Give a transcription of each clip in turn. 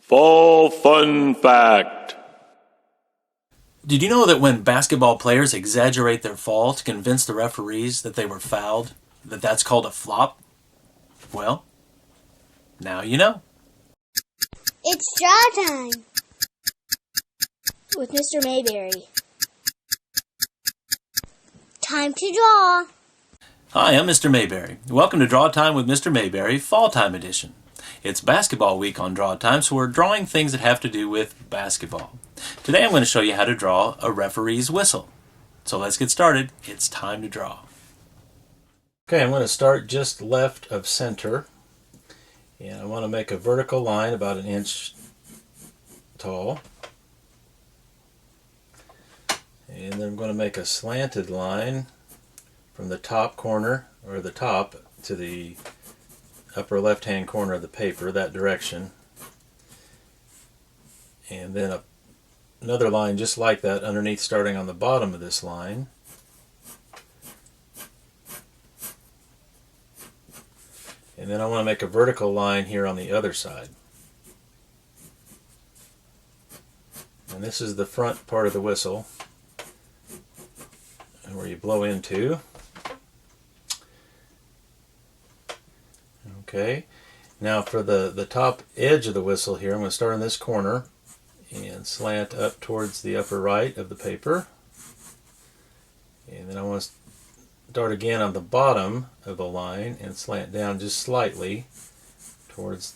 Fall Fun Fact. Did you know that when basketball players exaggerate their fall to convince the referees that they were fouled, that's called a flop? Well, now you know. It's draw time with Mr. Mayberry. Time to draw. Hi, I'm Mr. Mayberry. Welcome to Draw Time with Mr. Mayberry, Falltime Edition. It's basketball week on Draw Time, so we're drawing things that have to do with basketball. Today I'm going to show you how to draw a referee's whistle. So let's get started. It's time to draw. Okay, I'm going to start just left of center. And I want to make a vertical line about 1 inch tall. And then I'm going to make a slanted line from the top corner, or the top, to the upper left-hand corner of the paper, that direction. And then another line just like that underneath, starting on the bottom of this line. And then I want to make a vertical line here on the other side. And this is the front part of the whistle, and where you blow into. Okay, now for the top edge of the whistle here, I'm going to start in this corner and slant up towards the upper right of the paper. And then I want to start again on the bottom of the line and slant down just slightly towards,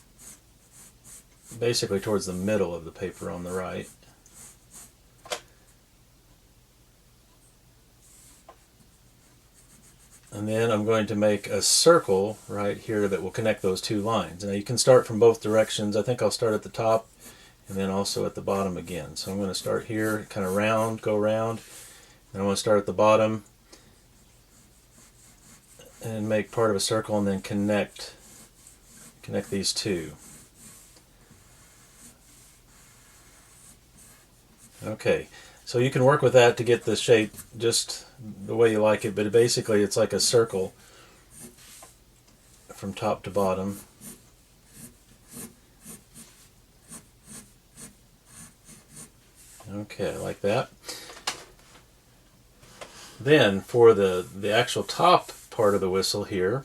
basically towards the middle of the paper on the right. And then I'm going to make a circle right here that will connect those two lines. Now you can start from both directions. I think I'll start at the top and then also at the bottom again. So I'm going to start here, kind of round, go round. And I want to start at the bottom and make part of a circle, and then connect these two. Okay, so you can work with that to get the shape just the way you like it, but basically it's like a circle from top to bottom. Okay, like that. Then for the actual top part of the whistle here,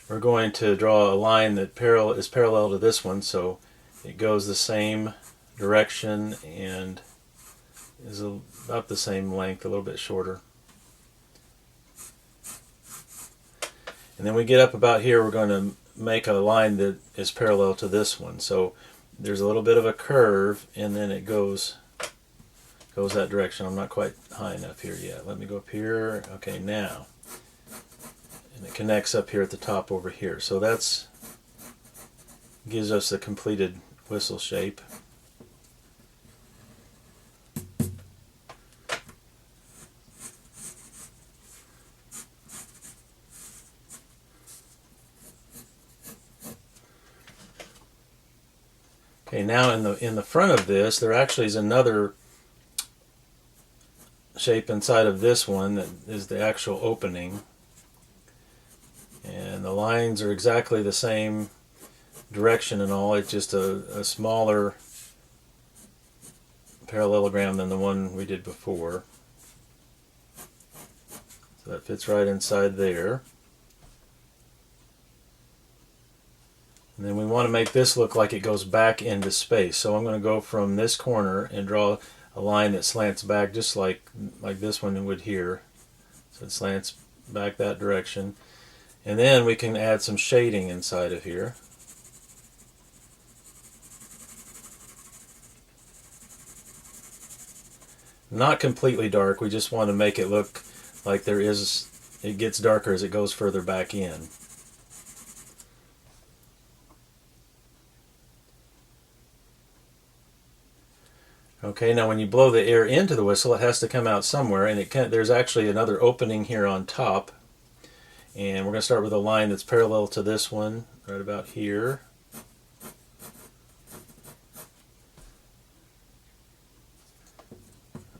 we're going to draw a line that is parallel to this one, so it goes the same direction and is about the same length, a little bit shorter. And then we get up about here, we're going to make a line that is parallel to this one. So there's a little bit of a curve, and then it goes that direction. I'm not quite high enough here yet. Let me go up here. Okay, now. And it connects up here at the top over here. So that's gives us the completed whistle shape. Okay, now in the front of this, there actually is another shape inside of this one that is the actual opening. And the lines are exactly the same direction and all. It's just a smaller parallelogram than the one we did before. So that fits right inside there. And then we want to make this look like it goes back into space. So I'm going to go from this corner and draw a line that slants back just like this one would here. So it slants back that direction. And then we can add some shading inside of here. Not completely dark, we just want to make it look like it gets darker as it goes further back in. Okay, now when you blow the air into the whistle, it has to come out somewhere, and there's actually another opening here on top. And we're going to start with a line that's parallel to this one, right about here.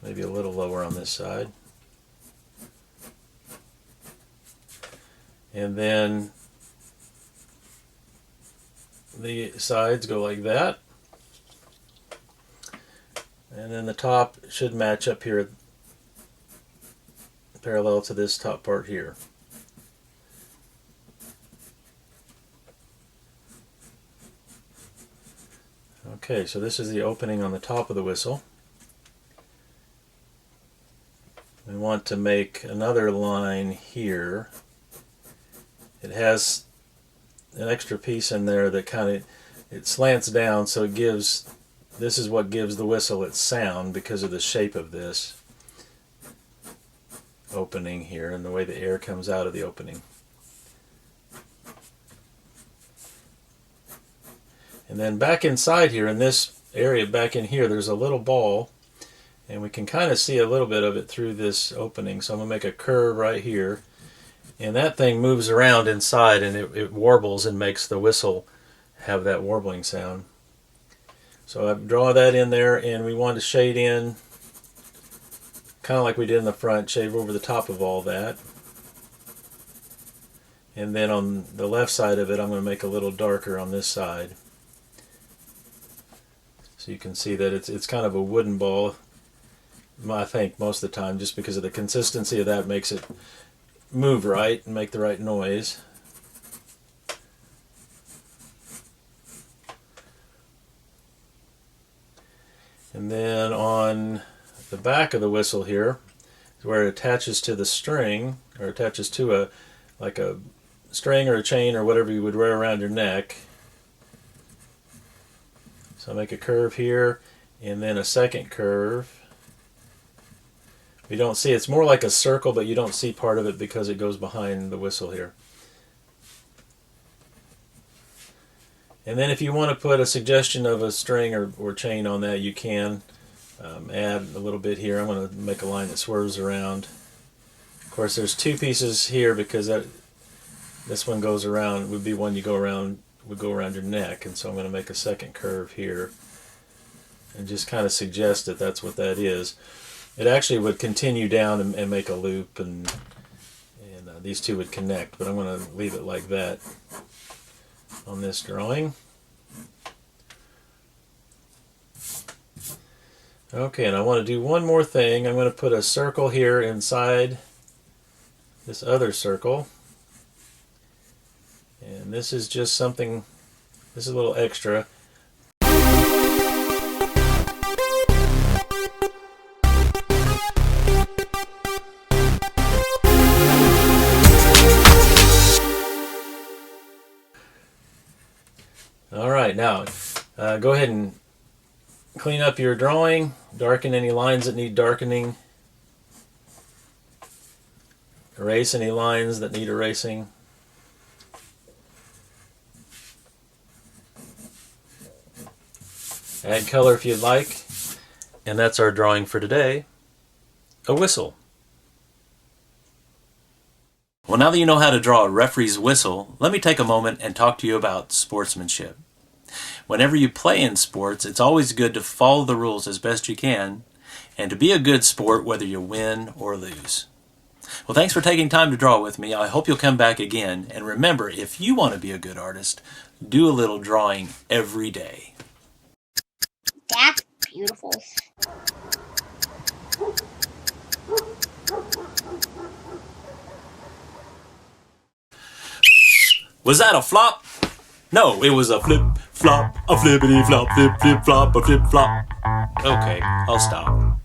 Maybe a little lower on this side. And then the sides go like that. And then the top should match up here parallel to this top part here. Okay, so this is the opening on the top of the whistle. We want to make another line here. It has an extra piece in there that it slants down, so this is what gives the whistle its sound because of the shape of this opening here and the way the air comes out of the opening. And then back inside here, in this area back in here, there's a little ball, and we can kind of see a little bit of it through this opening. So I'm going to make a curve right here, and that thing moves around inside, and it warbles and makes the whistle have that warbling sound. So I draw that in there, and we want to shade in, kind of like we did in the front, shade over the top of all that. And then on the left side of it, I'm going to make a little darker on this side. So you can see that it's kind of a wooden ball, I think, most of the time, just because of the consistency of that makes it move right and make the right noise. And then on the back of the whistle here is where it attaches to the string, or attaches to like a string or a chain or whatever you would wear around your neck. So I make a curve here, and then a second curve. You don't see, it's more like a circle, but you don't see part of it because it goes behind the whistle here. And then if you want to put a suggestion of a string or chain on that, you can add a little bit here. I'm going to make a line that swerves around. Of course, there's two pieces here because this one goes around, would be one you go around, would go around your neck, and so I'm going to make a second curve here and just kind of suggest that that's what that is. It actually would continue down and make a loop, and these two would connect, but I'm going to leave it like that on this drawing. Okay, and I want to do one more thing. I'm going to put a circle here inside this other circle. And this is just something, this is a little extra. Alright, now go ahead and clean up your drawing, darken any lines that need darkening, erase any lines that need erasing. Add color if you'd like. And that's our drawing for today. A whistle. Well, now that you know how to draw a referee's whistle, let me take a moment and talk to you about sportsmanship. Whenever you play in sports, it's always good to follow the rules as best you can, and to be a good sport whether you win or lose. Well, thanks for taking time to draw with me. I hope you'll come back again. And remember, if you want to be a good artist, do a little drawing every day. That's beautiful. Was that a flop? No, it was a flip, flop, a flippity flop, flip, flip, flop, a flip, flop. Okay, I'll stop.